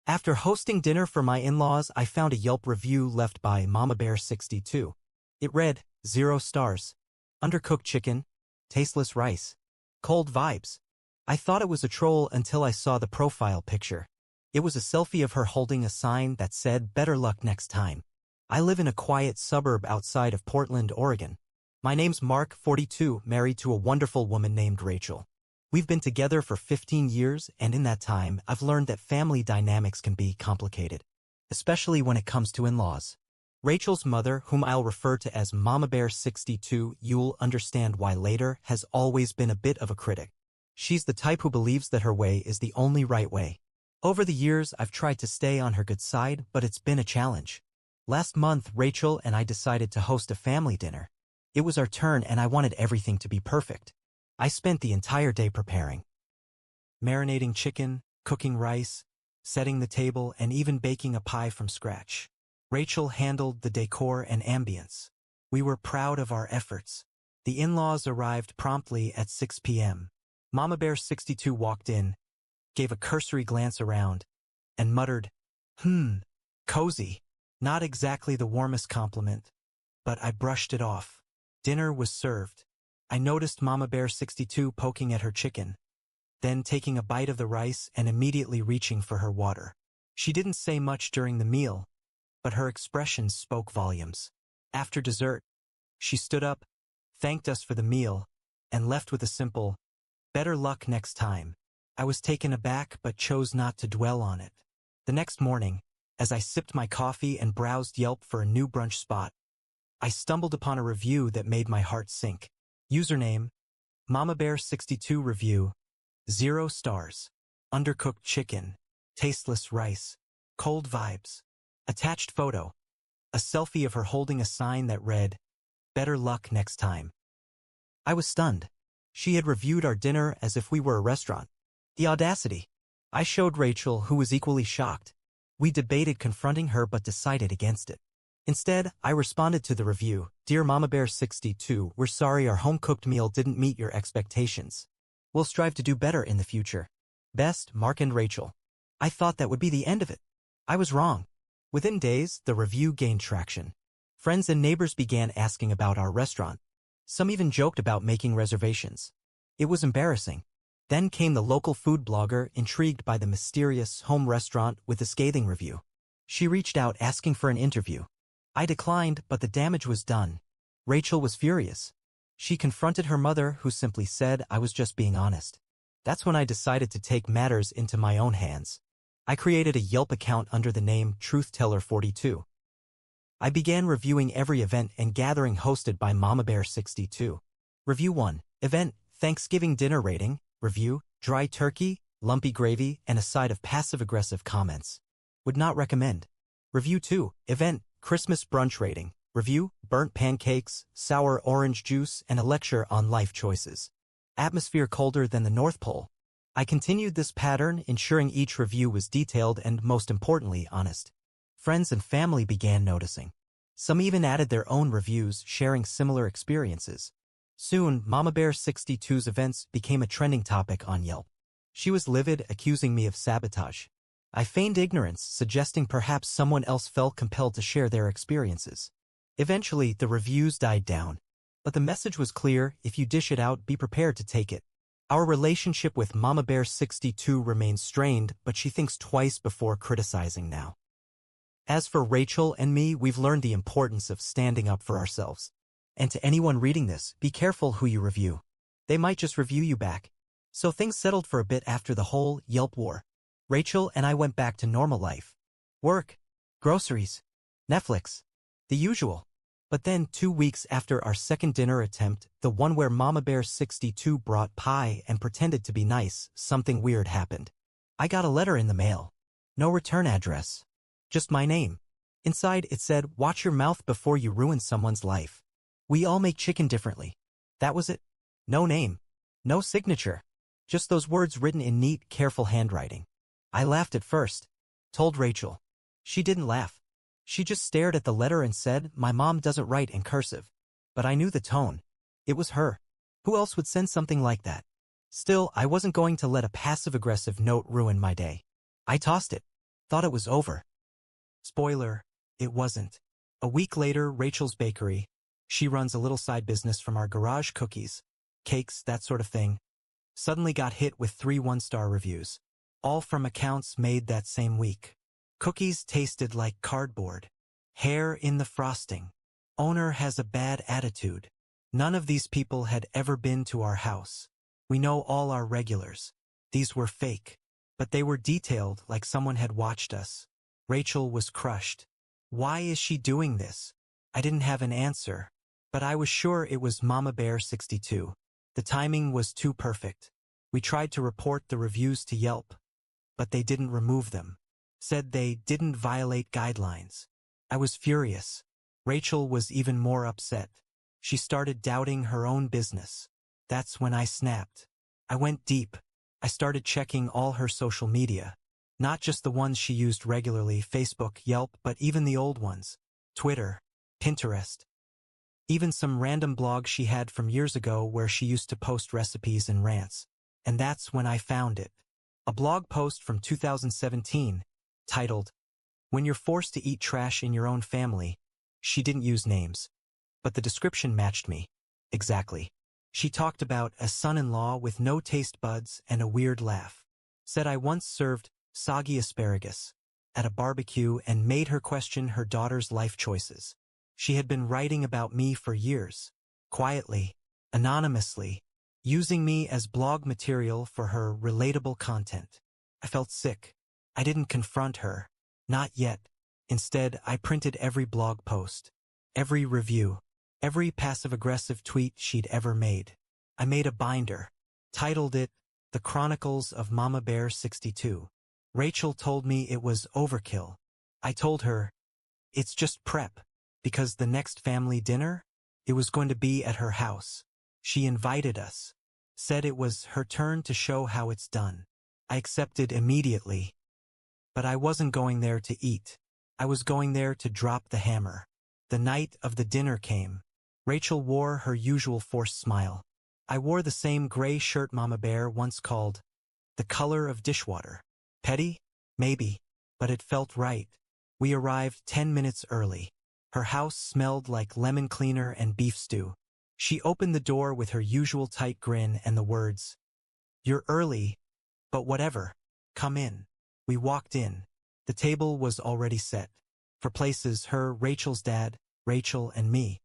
After hosting dinner for my in-laws, I found a Yelp review left by Mamabear62. It read, 0 stars. Undercooked chicken, tasteless rice, cold vibes. I thought it was a troll until I saw the profile picture. It was a selfie of her holding a sign that said, better luck next time. I live in a quiet suburb outside of Portland, Oregon. My name's Mark, 42, married to a wonderful woman named Rachel. We've been together for 15 years, and in that time, I've learned that family dynamics can be complicated, especially when it comes to in-laws. Rachel's mother, whom I'll refer to as Mamabear62, you'll understand why later, has always been a bit of a critic. She's the type who believes that her way is the only right way. Over the years, I've tried to stay on her good side, but it's been a challenge. Last month, Rachel and I decided to host a family dinner. It was our turn and I wanted everything to be perfect. I spent the entire day preparing. Marinating chicken, cooking rice, setting the table, and even baking a pie from scratch. Rachel handled the decor and ambience. We were proud of our efforts. The in-laws arrived promptly at 6 p.m. Mamabear62 walked in, gave a cursory glance around, and muttered, cozy. Not exactly the warmest compliment, but I brushed it off. Dinner was served. I noticed Mamabear62 poking at her chicken, then taking a bite of the rice and immediately reaching for her water. She didn't say much during the meal, but her expressions spoke volumes. After dessert, she stood up, thanked us for the meal, and left with a simple, better luck next time. I was taken aback but chose not to dwell on it. The next morning, as I sipped my coffee and browsed Yelp for a new brunch spot, I stumbled upon a review that made my heart sink. Username, Mamabear62 review, 0 stars. Undercooked chicken, tasteless rice, cold vibes. Attached photo, a selfie of her holding a sign that read, better luck next time. I was stunned. She had reviewed our dinner as if we were a restaurant. The audacity. I showed Rachel, who was equally shocked. We debated confronting her but decided against it. Instead, I responded to the review, Dear Mamabear62, we're sorry our home-cooked meal didn't meet your expectations. We'll strive to do better in the future. Best, Mark and Rachel. I thought that would be the end of it. I was wrong. Within days, the review gained traction. Friends and neighbors began asking about our restaurant. Some even joked about making reservations. It was embarrassing. Then came the local food blogger, intrigued by the mysterious home restaurant with a scathing review. She reached out asking for an interview. I declined, but the damage was done. Rachel was furious. She confronted her mother, who simply said I was just being honest. That's when I decided to take matters into my own hands. I created a Yelp account under the name TruthTeller42. I began reviewing every event and gathering hosted by Mamabear62. Review 1. Event, Thanksgiving dinner rating. Review, dry turkey, lumpy gravy, and a side of passive-aggressive comments. Would not recommend. Review 2. Event, Christmas brunch rating. Review, burnt pancakes, sour orange juice, and a lecture on life choices. Atmosphere colder than the North Pole. I continued this pattern, ensuring each review was detailed and, most importantly, honest. Friends and family began noticing. Some even added their own reviews, sharing similar experiences. Soon, Mamabear62's events became a trending topic on Yelp. She was livid, accusing me of sabotage. I feigned ignorance, suggesting perhaps someone else felt compelled to share their experiences. Eventually, the reviews died down. But the message was clear: if you dish it out, be prepared to take it. Our relationship with Mamabear62 remains strained, but she thinks twice before criticizing now. As for Rachel and me, we've learned the importance of standing up for ourselves. And to anyone reading this, be careful who you review. They might just review you back. So things settled for a bit after the whole Yelp war. Rachel and I went back to normal life. Work, groceries, Netflix, the usual. But then 2 weeks after our second dinner attempt, the one where Mamabear62 brought pie and pretended to be nice, something weird happened. I got a letter in the mail. No return address. Just my name. Inside it said, watch your mouth before you ruin someone's life. We all make chicken differently. That was it. No name. No signature. Just those words written in neat, careful handwriting. I laughed at first. Told Rachel. She didn't laugh. She just stared at the letter and said, my mom doesn't write in cursive. But I knew the tone. It was her. Who else would send something like that? Still, I wasn't going to let a passive-aggressive note ruin my day. I tossed it. Thought it was over. Spoiler, it wasn't. A week later, Rachel's Bakery. She runs a little side business from our garage, cookies, cakes, that sort of thing. Suddenly got hit with 3 one-star reviews. All from accounts made that same week. Cookies tasted like cardboard. Hair in the frosting. Owner has a bad attitude. None of these people had ever been to our house. We know all our regulars. These were fake. But they were detailed like someone had watched us. Rachel was crushed. Why is she doing this? I didn't have an answer. But I was sure it was Mamabear62. The timing was too perfect. We tried to report the reviews to Yelp, but they didn't remove them. Said they didn't violate guidelines. I was furious. Rachel was even more upset. She started doubting her own business. That's when I snapped. I went deep. I started checking all her social media. Not just the ones she used regularly, Facebook, Yelp, but even the old ones. Twitter, Pinterest. Even some random blogs she had from years ago where she used to post recipes and rants. And that's when I found it. A blog post from 2017, titled, "When You're Forced to Eat Trash in Your Own Family." She didn't use names. But the description matched me. Exactly. She talked about a son-in-law with no taste buds and a weird laugh. Said I once served soggy asparagus at a barbecue and made her question her daughter's life choices. She had been writing about me for years, quietly, anonymously, using me as blog material for her relatable content. I felt sick. I didn't confront her. Not yet. Instead, I printed every blog post, every review, every passive-aggressive tweet she'd ever made. I made a binder, titled it, "The Chronicles of Mamabear62. Rachel told me it was overkill. I told her, it's just prep, because the next family dinner, it was going to be at her house. She invited us. Said it was her turn to show how it's done. I accepted immediately. But I wasn't going there to eat. I was going there to drop the hammer. The night of the dinner came. Rachel wore her usual forced smile. I wore the same gray shirt Mama Bear once called the color of dishwater. Petty? Maybe. But it felt right. We arrived 10 minutes early. Her house smelled like lemon cleaner and beef stew. She opened the door with her usual tight grin and the words, "You're early, but whatever. Come in." We walked in. The table was already set. For places, her, Rachel's dad, Rachel, and me.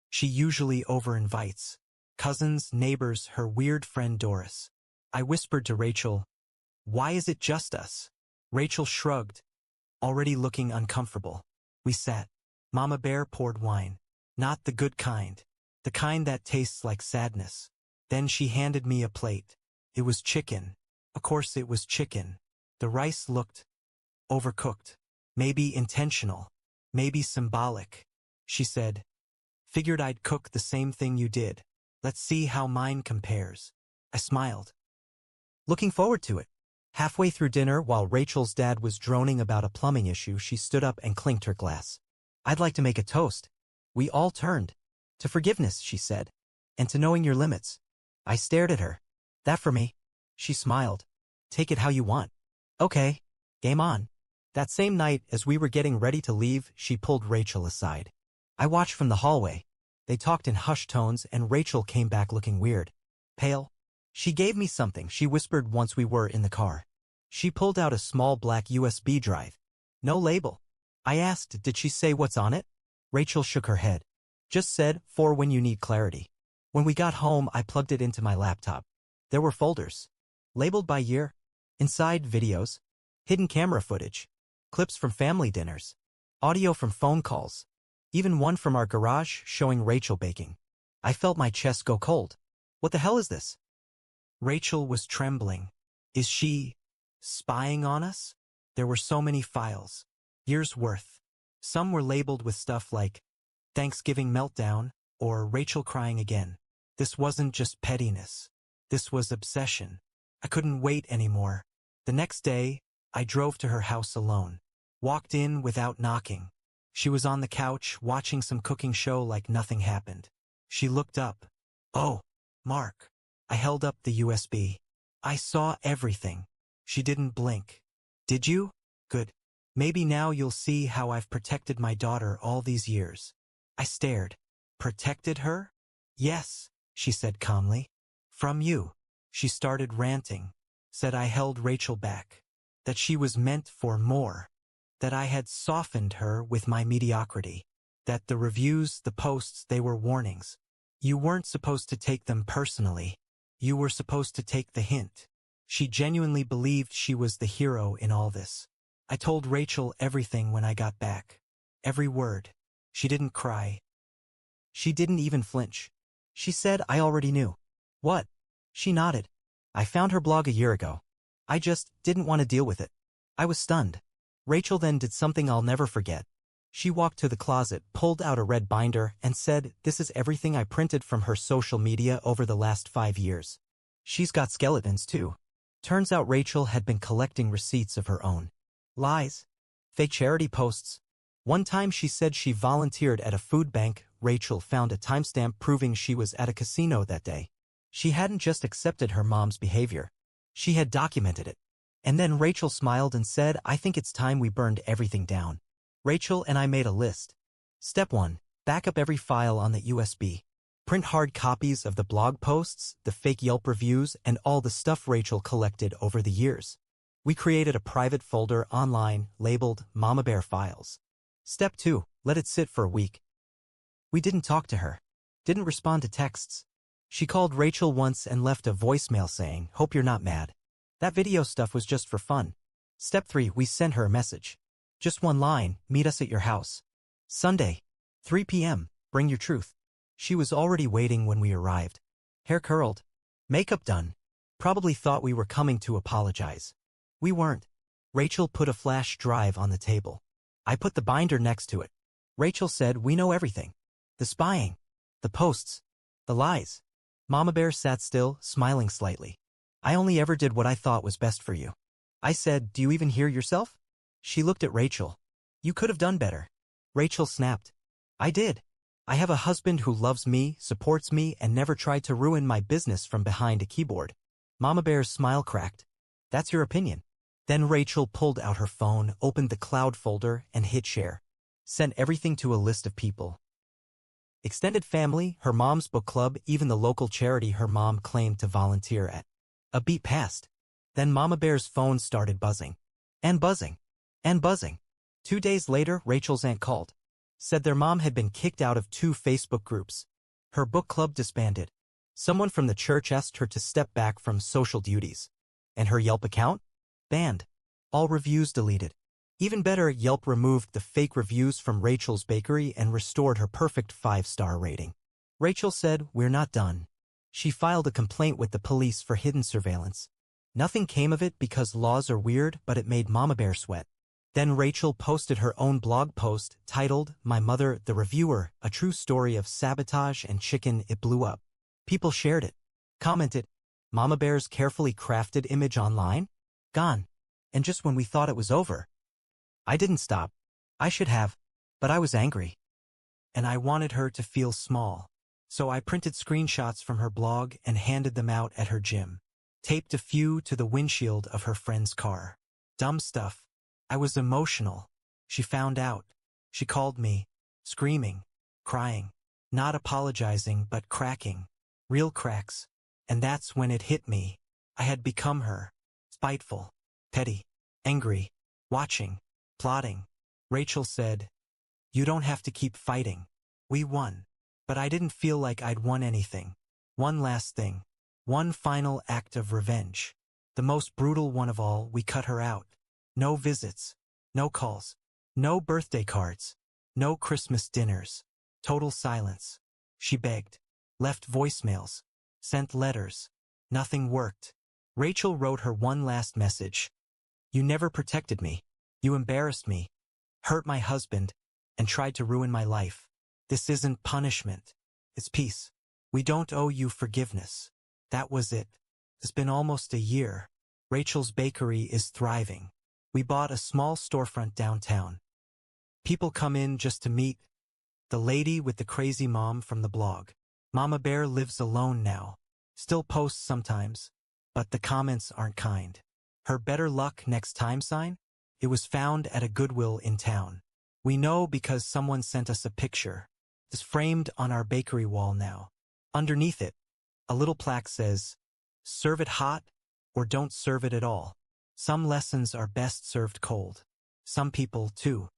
She usually over-invites. Cousins, neighbors, her weird friend Doris. I whispered to Rachel, "Why is it just us?" Rachel shrugged, already looking uncomfortable. We sat. Mama Bear poured wine. Not the good kind. The kind that tastes like sadness. Then she handed me a plate. It was chicken. Of course it was chicken. The rice looked overcooked. Maybe intentional. Maybe symbolic. She said, "Figured I'd cook the same thing you did. Let's see how mine compares." I smiled. Looking forward to it. Halfway through dinner, while Rachel's dad was droning about a plumbing issue, she stood up and clinked her glass. "I'd like to make a toast." We all turned. "To forgiveness," she said, "and to knowing your limits." I stared at her. "That for me?" She smiled. "Take it how you want." "Okay. Game on." That same night, as we were getting ready to leave, she pulled Rachel aside. I watched from the hallway. They talked in hushed tones, and Rachel came back looking weird. Pale. "She gave me something," she whispered once we were in the car. She pulled out a small black USB drive. No label. I asked, "Did she say what's on it?" Rachel shook her head. "Just said, for when you need clarity." When we got home, I plugged it into my laptop. There were folders, labeled by year. Inside, videos, hidden camera footage, clips from family dinners, audio from phone calls, even one from our garage showing Rachel baking. I felt my chest go cold. What the hell is this? Rachel was trembling. Is she spying on us? There were so many files. Years worth. Some were labeled with stuff like Thanksgiving meltdown or Rachel crying again. This wasn't just pettiness. This was obsession. I couldn't wait anymore. The next day, I drove to her house alone. Walked in without knocking. She was on the couch watching some cooking show like nothing happened. She looked up. "Oh, Mark." I held up the USB. "I saw everything." She didn't blink. "Did you?" Good. Maybe now you'll see how I've protected my daughter all these years. I stared. Protected her? Yes, she said calmly. From you. She started ranting. Said I held Rachel back. That she was meant for more. That I had softened her with my mediocrity. That the reviews, the posts, they were warnings. You weren't supposed to take them personally. You were supposed to take the hint. She genuinely believed she was the hero in all this. I told Rachel everything when I got back. Every word. She didn't cry. She didn't even flinch. She said I already knew. What? She nodded. I found her blog a year ago. I just didn't want to deal with it. I was stunned. Rachel then did something I'll never forget. She walked to the closet, pulled out a red binder, and said, "This is everything I printed from her social media over the last 5 years. She's got skeletons too." Turns out Rachel had been collecting receipts of her own. Lies. Fake charity posts. One time she said she volunteered at a food bank. Rachel found a timestamp proving she was at a casino that day. She hadn't just accepted her mom's behavior. She had documented it. And then Rachel smiled and said, "I think it's time we burned everything down." Rachel and I made a list. Step 1. Back up every file on the USB. Print hard copies of the blog posts, the fake Yelp reviews, and all the stuff Rachel collected over the years. We created a private folder online labeled Mama Bear Files. Step 2. Let it sit for a week. We didn't talk to her. Didn't respond to texts. She called Rachel once and left a voicemail saying, "Hope you're not mad. That video stuff was just for fun." Step 3. We sent her a message. Just one line, "Meet us at your house. Sunday, 3 p.m., bring your truth." She was already waiting when we arrived. Hair curled. Makeup done. Probably thought we were coming to apologize. We weren't. Rachel put a flash drive on the table. I put the binder next to it. Rachel said, "We know everything. The spying. The posts. The lies." Mama Bear sat still, smiling slightly. "I only ever did what I thought was best for you." I said, "Do you even hear yourself?" She looked at Rachel. "You could have done better." Rachel snapped. "I did. I have a husband who loves me, supports me, and never tried to ruin my business from behind a keyboard." Mama Bear's smile cracked. "That's your opinion." Then Rachel pulled out her phone, opened the cloud folder, and hit share. Sent everything to a list of people. Extended family, her mom's book club, even the local charity her mom claimed to volunteer at. A beat passed. Then Mama Bear's phone started buzzing. And buzzing. And buzzing. 2 days later, Rachel's aunt called. Said their mom had been kicked out of 2 Facebook groups. Her book club disbanded. Someone from the church asked her to step back from social duties. And her Yelp account? Banned. All reviews deleted. Even better, Yelp removed the fake reviews from Rachel's bakery and restored her perfect 5-star rating. Rachel said, "We're not done." She filed a complaint with the police for hidden surveillance. Nothing came of it because laws are weird, but it made Mama Bear sweat. Then Rachel posted her own blog post titled, "My Mother, the Reviewer, a True Story of Sabotage and Chicken." It blew up. People shared it. Commented. Mama Bear's carefully crafted image online? Gone. And just when we thought it was over. I didn't stop. I should have. But I was angry. And I wanted her to feel small. So I printed screenshots from her blog and handed them out at her gym. Taped a few to the windshield of her friend's car. Dumb stuff. I was emotional. She found out. She called me, screaming, crying, not apologizing but cracking. Real cracks. And that's when it hit me. I had become her. Spiteful, petty, angry, watching, plotting. Rachel said, "You don't have to keep fighting. We won." But I didn't feel like I'd won anything. One last thing. One final act of revenge. The most brutal one of all, we cut her out. No visits. No calls. No birthday cards. No Christmas dinners. Total silence. She begged. Left voicemails. Sent letters. Nothing worked. Rachel wrote her one last message. "You never protected me. You embarrassed me. Hurt my husband. And tried to ruin my life. This isn't punishment. It's peace. We don't owe you forgiveness." That was it. It's been almost a year. Rachel's bakery is thriving. We bought a small storefront downtown. People come in just to meet the lady with the crazy mom from the blog. Mama Bear lives alone now. Still posts sometimes, but the comments aren't kind. Her better luck next time sign? It was found at a Goodwill in town. We know because someone sent us a picture. It's framed on our bakery wall now. Underneath it, a little plaque says, "Serve it hot or don't serve it at all. Some lessons are best served cold." Some people, too,